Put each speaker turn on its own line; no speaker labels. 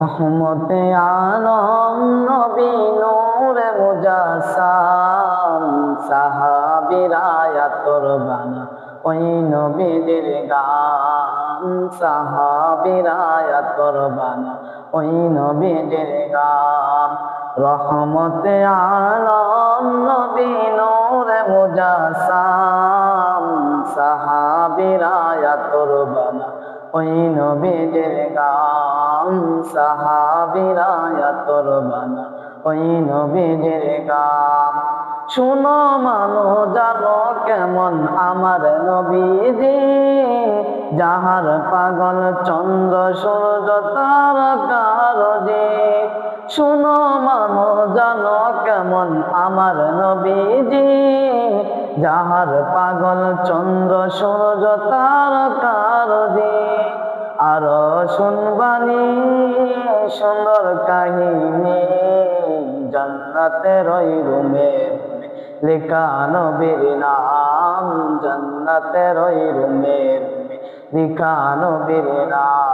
রহমতে আলম নবী নূরে মুজাসসাম সাহাবীরা আতর বানা ওই নবীদের গান সাহাবীরা আতর বানা ওই নবীদের গান রহমতে আলম নবী নূরে মুজাসসাম সাহাবীরা আতর বানা ওই নবীদের গান সাহাবীরা আতর বানা ওই নবীদের গান শুনো মানো জানো কেমন আমার নবীজি যাহার পাগল চন্দ্র সূর্য তারকার যে শুনো মানো জানো কেমন আমার নবীজি যাহার পাগল চন্দ্র সূর্য তারকার যে আরো শুনবানি সুন্দর কাহিনী জান্নাতের ওই রুমে লেখা নবীর নাম জান্নাতের ওই রুমে লেখা নবীর নাম